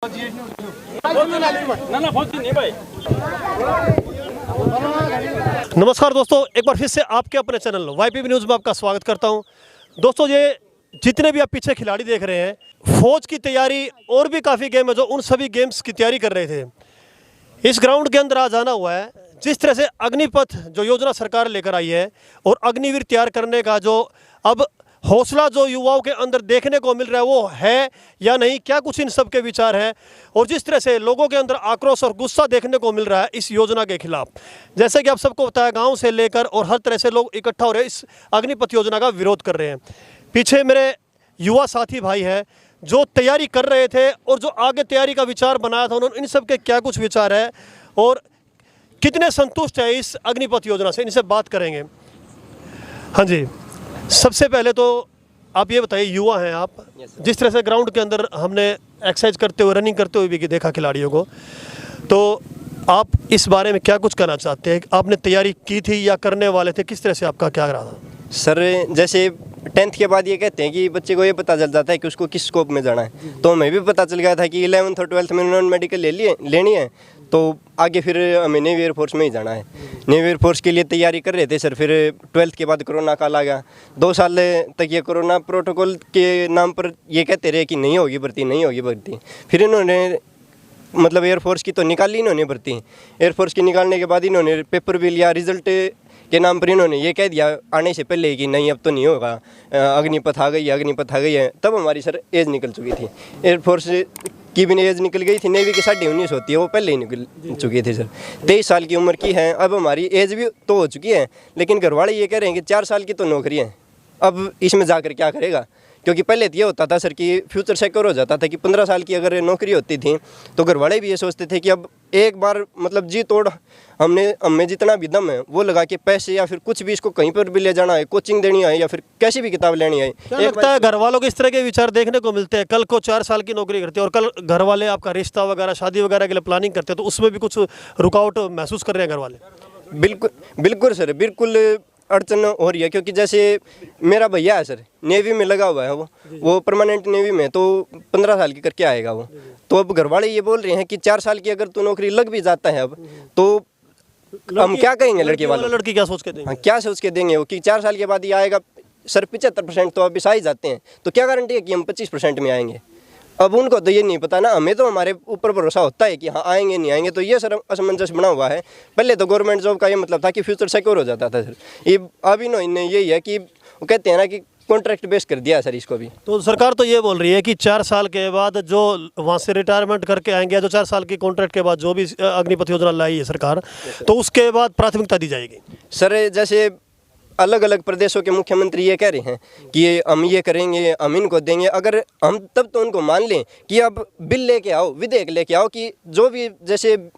नमस्कार दोस्तों, एक बार फिर से आपके अपने चैनल YPB न्यूज़ में आपका स्वागत करता हूं। दोस्तों, ये जितने भी आप पीछे खिलाड़ी देख रहे हैं, फौज की तैयारी और भी काफ़ी गेम है जो उन सभी गेम्स की तैयारी कर रहे थे। इस ग्राउंड के अंदर आज आना हुआ है। जिस तरह से अग्निपथ जो योजना सरकार लेकर आई है और अग्निवीर तैयार करने का जो अब हौसला जो युवाओं के अंदर देखने को मिल रहा है वो है या नहीं, क्या कुछ इन सब के विचार हैं, और जिस तरह से लोगों के अंदर आक्रोश और गुस्सा देखने को मिल रहा है इस योजना के खिलाफ। जैसे कि आप सबको बताया, गांव से लेकर और हर तरह से लोग इकट्ठा हो रहे हैं, इस अग्निपथ योजना का विरोध कर रहे हैं। पीछे मेरे युवा साथी भाई हैं जो तैयारी कर रहे थे और जो आगे तैयारी का विचार बनाया था, उन्होंने इन सब के क्या कुछ विचार है और कितने संतुष्ट है इस अग्निपथ योजना से, इनसे बात करेंगे। हाँ जी, सबसे पहले तो आप ये बताइए, युवा हैं आप, जिस तरह से ग्राउंड के अंदर हमने एक्सरसाइज करते हुए, रनिंग करते हुए भी देखा खिलाड़ियों को, तो आप इस बारे में क्या कुछ कहना चाहते हैं? आपने तैयारी की थी या करने वाले थे? किस तरह से आपका क्या रहा था? सर, जैसे 10th के बाद ये कहते हैं कि बच्चे को ये पता चल जाता है कि उसको किस स्कोप में जाना है, तो हमें भी पता चल गया था कि 11th और 12th में नॉन मेडिकल लेनी है, तो आगे फिर हमें नेवी एयरफोर्स में ही जाना है। नेवी एयरफोर्स के लिए तैयारी कर रहे थे सर। फिर 12th के बाद कोरोना काल आ गया। 2 साल तक ये कोरोना प्रोटोकॉल के नाम पर ये कहते रहे कि नहीं होगी भर्ती, नहीं होगी भर्ती। फिर इन्होंने मतलब एयरफोर्स की तो निकाली इन्होंने भर्ती। एयरफोर्स की निकालने के बाद इन्होंने पेपर भी लिया, रिजल्ट के नाम पर इन्होंने ये कह दिया आने से पहले कि नहीं अब तो नहीं होगा, अग्निपथ आ गई है, अग्निपथ आ गई है। तब हमारी सर एज निकल चुकी थी। एयरफोर्स की भी एज निकल गई थी, नेवी की 19.5 होती है, वो पहले ही निकल चुकी थी सर। 23 साल की उम्र की है, अब हमारी एज भी तो हो चुकी है, लेकिन घरवाले ये कह रहे हैं कि 4 साल की तो नौकरी है, अब इसमें जाकर क्या करेगा। क्योंकि पहले तो ये होता था सर कि फ्यूचर सिक्योर हो जाता था कि 15 साल की अगर नौकरी होती थी तो घरवाले भी ये सोचते थे कि अब एक बार मतलब जी तोड़ हमें जितना भी दम है वो लगा के पैसे या फिर कुछ भी इसको कहीं पर भी ले जाना है, कोचिंग देनी है या फिर कैसी भी किताब लेनी है। क्या लगता है घर वालों के इस तरह के विचार देखने को मिलते हैं? कल को 4 साल की नौकरी करते हैं और कल घर वाले आपका रिश्ता वगैरह, शादी वगैरह के लिए प्लानिंग करते हैं, तो उसमें भी कुछ रुकावट महसूस कर रहे हैं घर वाले? बिल्कुल सर, बिल्कुल अड़चन हो रही है। क्योंकि जैसे मेरा भैया है सर, नेवी में लगा हुआ है, वो परमानेंट नेवी में, तो 15 साल की करके आएगा वो। तो अब घरवाले ये बोल रहे हैं कि 4 साल की अगर तो नौकरी लग भी जाता है अब, तो हम क्या कहेंगे लड़के वाले? लड़की क्या सोच के देंगे? हाँ, क्या सोच के देंगे वो कि 4 साल के बाद ये आएगा। सर 75% तो अभी आ ही जाते हैं, तो क्या गारंटी है कि हम 25% में आएंगे? अब उनको तो ये नहीं पता ना, हमें तो हमारे ऊपर भरोसा होता है कि हाँ आएंगे नहीं आएंगे। तो ये सर असमंजस बना हुआ है। पहले तो गवर्नमेंट जॉब का ये मतलब था कि फ्यूचर सिक्योर हो जाता था सर। ये अब इन्होंने यही है कि वो कहते हैं ना कि कॉन्ट्रैक्ट बेस कर दिया सर इसको भी। तो सरकार तो ये बोल रही है कि 4 साल के बाद जो वहाँ से रिटायरमेंट करके आएंगे, जो 4 साल की कॉन्ट्रैक्ट के बाद जो भी अग्निपथ योजना लाई है सरकार, तो उसके बाद प्राथमिकता दी जाएगी। सर जैसे अलग अलग प्रदेशों के मुख्यमंत्री ये कह रहे हैं कि हम ये करेंगे, हम इनको देंगे। अगर हम तब तो उनको मान लें कि अब बिल लेके आओ, विधेयक लेके आओ कि जो भी जैसे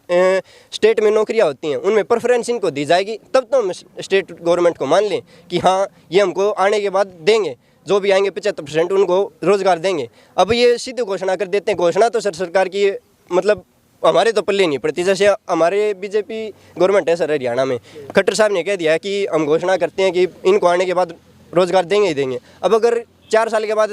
स्टेट में नौकरियां होती हैं उनमें प्रेफरेंस इनको दी जाएगी, तब तो हम स्टेट गवर्नमेंट को मान लें कि हाँ ये हमको आने के बाद देंगे, जो भी आएंगे 75% उनको रोज़गार देंगे। अब ये सीधी घोषणा कर देते हैं। घोषणा तो सर सरकार की मतलब हमारे तो पल्ले नहीं पड़ती। जैसे हमारे बीजेपी गवर्नमेंट है सर हरियाणा में, खट्टर साहब ने कह दिया है कि हम घोषणा करते हैं कि इनको आने के बाद रोज़गार देंगे ही देंगे। अब अगर 4 साल के बाद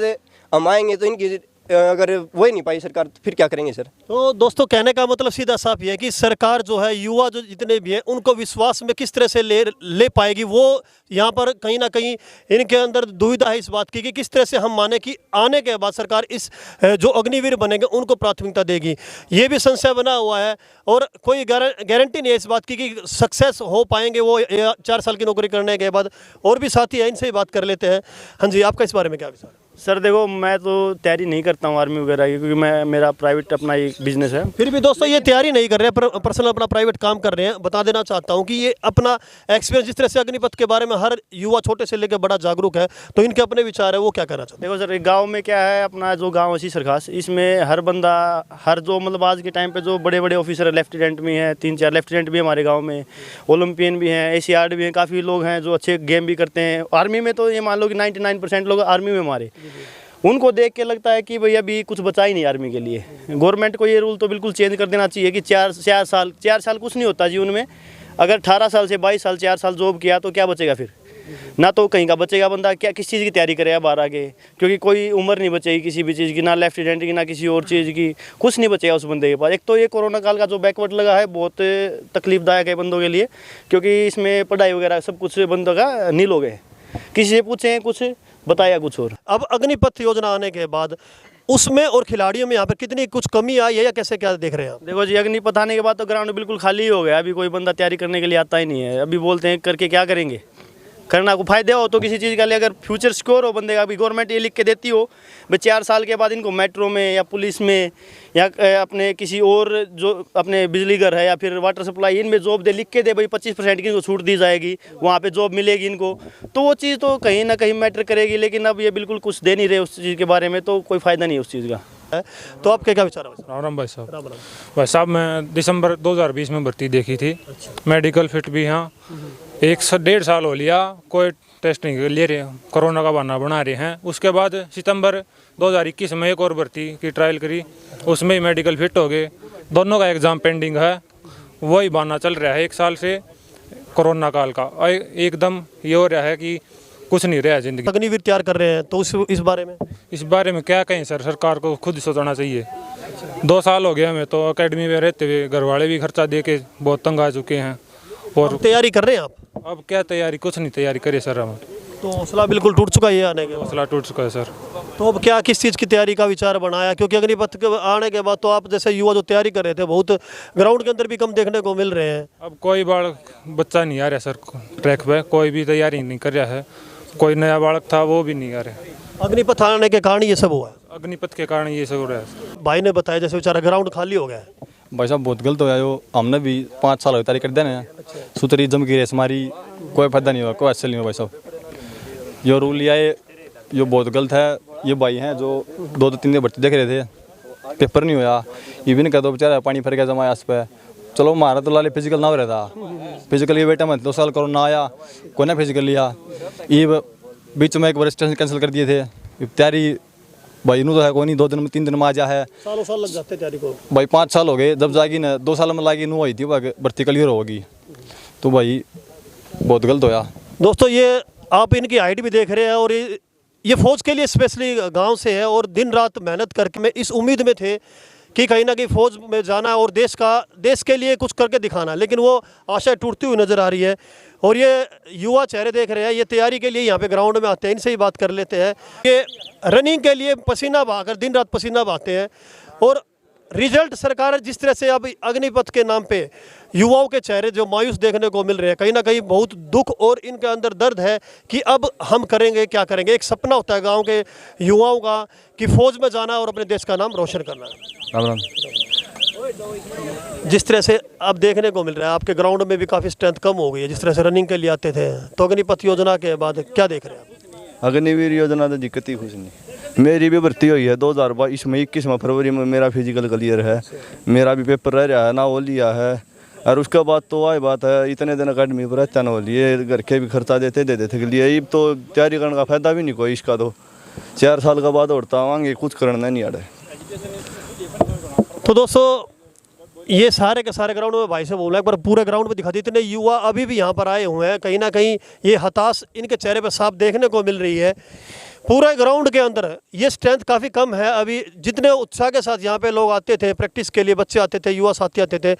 हम आएंगे तो इनकी अगर वो ही नहीं पाई सरकार, तो फिर क्या करेंगे सर? तो दोस्तों, कहने का मतलब सीधा साफ ये है कि सरकार जो है, युवा जो जितने भी हैं, उनको विश्वास में किस तरह से ले पाएगी, वो यहाँ पर कहीं ना कहीं इनके अंदर दुविधा है इस बात की कि किस तरह से हम माने कि आने के बाद सरकार इस जो अग्निवीर बनेंगे उनको प्राथमिकता देगी। ये भी संशय बना हुआ है और कोई गारंटी नहीं है इस बात की कि सक्सेस हो पाएंगे वो 4 साल की नौकरी करने के बाद। और भी साथी हैं, इनसे ही बात कर लेते हैं। हाँ जी, आपका इस बारे में क्या विचार? सर देखो, मैं तो तैयारी नहीं करता हूँ आर्मी वगैरह की, क्योंकि मेरा प्राइवेट अपना एक बिजनेस है। फिर भी दोस्तों ये तैयारी नहीं कर रहे हैं, पर्सनल अपना प्राइवेट काम कर रहे हैं। बता देना चाहता हूँ कि ये अपना एक्सपीरियंस, जिस तरह से अग्निपथ के बारे में हर युवा छोटे से लेकर बड़ा जागरूक है, तो इनके अपने विचार है, वो क्या कहना चाहते हैं? देखो सर, गांव में क्या है, अपना जो गांव है सरखास, इसमें हर बंदा, हर जो मतलब आज के टाइम पे जो बड़े बड़े ऑफिसर है, लेफ्टिनेंट भी हैं, 3-4 लेफ्टिनेंट भी हमारे गाँव में, ओलंपियन भी हैं, एशियाड भी हैं, काफ़ी लोग हैं जो अच्छे गेम भी करते हैं। आर्मी में तो ये मान लो कि 99% लोग आर्मी में हमारे, उनको देख के लगता है कि भाई अभी कुछ बचा ही नहीं आर्मी के लिए। गवर्नमेंट को ये रूल तो बिल्कुल चेंज कर देना चाहिए कि 4 साल कुछ नहीं होता जीवन में। अगर 18 साल से 22 साल 4 साल जॉब किया तो क्या बचेगा फिर? ना तो कहीं का बचेगा बंदा, क्या किस चीज़ की तैयारी करेगा बाहर आके, क्योंकि कोई उम्र नहीं बचेगी किसी भी चीज़ की, ना लेफ्टिनेंट की ना किसी और चीज़ की, कुछ नहीं बचेगा उस बंदे के पास। एक तो ये कोरोना काल का जो बैकवर्ड लगा है बहुत तकलीफदायक है बंदों के लिए, क्योंकि इसमें पढ़ाई वगैरह सब कुछ बंदों का नील हो गए, किसी से पूछे कुछ बताया कुछ और। अब अग्निपथ योजना आने के बाद उसमें और खिलाड़ियों में यहाँ पर कितनी कुछ कमी आई है या कैसे क्या देख रहे हैं आप? देखो जी, अग्निपथ आने के बाद तो ग्राउंड बिल्कुल खाली ही हो गया, अभी कोई बंदा तैयारी करने के लिए आता ही नहीं है। अभी बोलते हैं करके क्या करेंगे, करना को फायदा हो तो किसी चीज़ का ले, अगर फ्यूचर सिक्योर हो बंदे का, अभी गवर्नमेंट ये लिख के देती हो भाई 4 साल के बाद इनको मेट्रो में या पुलिस में या अपने किसी और जो अपने बिजली घर है या फिर वाटर सप्लाई, इनमें जॉब दे, लिख के दे भाई 25% की इनको छूट दी जाएगी, वहाँ पे जॉब मिलेगी इनको, तो वो चीज़ तो कहीं ना कहीं मैटर करेगी। लेकिन अब ये बिल्कुल कुछ दे नहीं रहे उस चीज़ के बारे में, तो कोई फ़ायदा नहीं है उस चीज़ का। तो आपके क्या विचार है? राम राम भाई साहब। राम राम। भाई साहब मैं दिसंबर 2020 में भर्ती देखी थी, मेडिकल फिट भी यहाँ 1.5 साल हो लिया, कोई टेस्ट नहीं ले रहे, कोरोना का बहाना बना रहे हैं। उसके बाद सितंबर 2021 में एक और भर्ती की ट्रायल करी, उसमें ही मेडिकल फिट हो गए, दोनों का एग्ज़ाम पेंडिंग है, वही बहाना चल रहा है 1 साल से कोरोना काल का। एकदम ये हो रहा है कि कुछ नहीं रहा ज़िंदगी। अग्निवीर तैयार कर रहे हैं तो इस बारे में इस बारे में क्या कहें सर, सरकार को खुद सोचना चाहिए। 2 साल हो गए हमें तो अकेडमी में रहते हुए, घर वाले भी खर्चा दे के बहुत तंग आ चुके हैं। और तैयारी कर रहे हैं आप? अब क्या तैयारी, कुछ नहीं तैयारी करे सर, हम तो हौसला बिल्कुल टूट चुका है ये आने के बाद। हौसला टूट चुका है सर। तो अब क्या किस चीज़ की तैयारी का विचार बनाया? क्योंकि अग्निपथ के आने के बाद तो आप जैसे युवा जो तैयारी कर रहे थे बहुत ग्राउंड के अंदर भी कम देखने को मिल रहे हैं। अब कोई बच्चा नहीं आ रहा सर ट्रैक पे, कोई भी तैयारी नहीं कर रहा है, कोई नया बालक था वो भी नहीं आ रहा। अग्निपथ आने के कारण ये सब हुआ है। अग्निपथ के कारण ये सब हो रहा है। भाई ने बताया जैसे बेचारा ग्राउंड खाली हो गया है। भाई साहब बहुत गलत होया जो, हमने भी 5 साल हो तैयारी कर देना सुतरी जम की रेस मारी, कोई फायदा नहीं हुआ, कोई हासिल नहीं हुआ। भाई साहब जो रूल लिया है ये बहुत गलत है। ये भाई हैं जो 2-3 दिन भर्ती देख रहे थे, पेपर नहीं होया, ये भी नहीं कहते बेचारा पानी फर गया जमाया उस पर। चलो हमारा तो लाले फिजिकल ना हो रहा था, फिजिकल ये बेटा मैं 2 साल कोरोना आया, कोई ना फिजिकल लिया, ये बीच में एक बार टेस्ट कैंसिल कर दिए थे। तैयारी भाई इनू तो है कोई नहीं, 2 दिन में 3 दिन में आ जा है, सालों साल लग जाते तैयारी को। भाई 5 साल हो गए, जब जाएगी ना 2 साल में लागी नू आई थी भर्ती क्लियर होगी, तो भाई बहुत गलत होया। दोस्तों ये आप इनकी हाइट भी देख रहे हैं और ये फौज के लिए स्पेशली गांव से है और दिन रात मेहनत करके में इस उम्मीद में थे कि कहीं ना कहीं फौज में जाना और देश के लिए कुछ करके दिखाना, लेकिन वो आशा टूटती हुई नज़र आ रही है। और ये युवा चेहरे देख रहे हैं, ये तैयारी के लिए यहाँ पे ग्राउंड में आते हैं, इनसे ही बात कर लेते हैं कि रनिंग के लिए पसीना बहाकर दिन रात पसीना बहाते हैं और रिजल्ट सरकार जिस तरह से अब अग्निपथ के नाम पे युवाओं के चेहरे जो मायूस देखने को मिल रहे हैं, कहीं ना कहीं बहुत दुख और इनके अंदर दर्द है कि अब हम करेंगे क्या करेंगे। एक सपना होता है गांव के युवाओं का कि फौज में जाना और अपने देश का नाम रोशन करना। राम राम। जिस तरह से अब देखने को मिल रहा है आपके ग्राउंड में भी काफ़ी स्ट्रेंथ कम हो गई है, जिस तरह से रनिंग के लिए आते थे, तो अग्निपथ योजना के बाद क्या देख रहे हैं आप? अग्निवीर योजना तो दिक्कत ही कुछ नहीं। मेरी भी भर्ती हुई है 2022 में, 21 फरवरी में मेरा फिजिकल क्लियर है, मेरा भी पेपर रह रहा है ना, वो लिया है। और उसके बाद तो वही बात है, इतने दिन अकेडमी पर रहता ना, वो लिए घर के भी खर्चा देते के लिए, अब तो तैयारी करने का फायदा भी नहीं कोई इसका। तो 4 साल के बाद उड़ता आवांगे, कुछ करना नहीं आ रहा है। तो दोस्तों ये सारे के सारे ग्राउंड में भाई से बोला एक बार पूरे ग्राउंड में दिखा दी, इतने युवा अभी भी यहाँ पर आए हुए हैं, कहीं ना कहीं ये हताश इनके चेहरे पर साफ देखने को मिल रही है। पूरे ग्राउंड के अंदर ये स्ट्रेंथ काफ़ी कम है। अभी जितने उत्साह के साथ यहाँ पे लोग आते थे प्रैक्टिस के लिए, बच्चे आते थे, युवा साथी आते थे,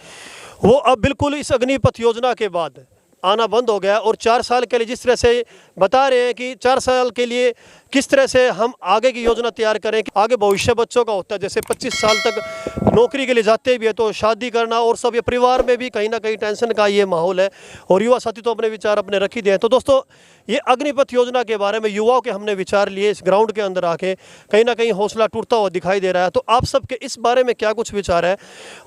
वो अब बिल्कुल इस अग्निपथ योजना के बाद आना बंद हो गया। और 4 साल के लिए जिस तरह से बता रहे हैं कि 4 साल के लिए किस तरह से हम आगे की योजना तैयार करें कि आगे भविष्य बच्चों का होता है, जैसे 25 साल तक नौकरी के लिए जाते भी है तो शादी करना और सब, ये परिवार में भी कहीं ना कहीं टेंशन का ये माहौल है और युवा साथी तो अपने विचार अपने रख ही दिए हैं। तो दोस्तों ये अग्निपथ योजना के बारे में युवाओं के हमने विचार लिए, इस ग्राउंड के अंदर आके कहीं ना कहीं हौसला टूटता हुआ दिखाई दे रहा है। तो आप सबके इस बारे में क्या कुछ विचार है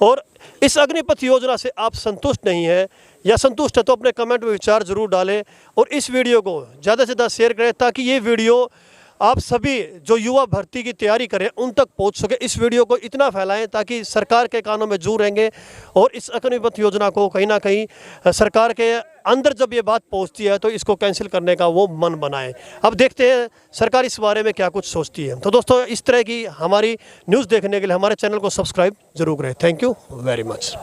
और इस अग्निपथ योजना से आप संतुष्ट नहीं है या संतुष्ट है तो अपने कमेंट में विचार जरूर डालें और इस वीडियो को ज़्यादा से ज़्यादा शेयर करें ताकि ये वीडियो आप सभी जो युवा भर्ती की तैयारी करें उन तक पहुंच सके। इस वीडियो को इतना फैलाएं ताकि सरकार के कानों में जू रहेंगे और इस अग्निपथ योजना को कहीं ना कहीं सरकार के अंदर जब ये बात पहुंचती है तो इसको कैंसिल करने का वो मन बनाए। अब देखते हैं सरकार इस बारे में क्या कुछ सोचती है। तो दोस्तों इस तरह की हमारी न्यूज़ देखने के लिए हमारे चैनल को सब्सक्राइब जरूर करें। Thank you very much.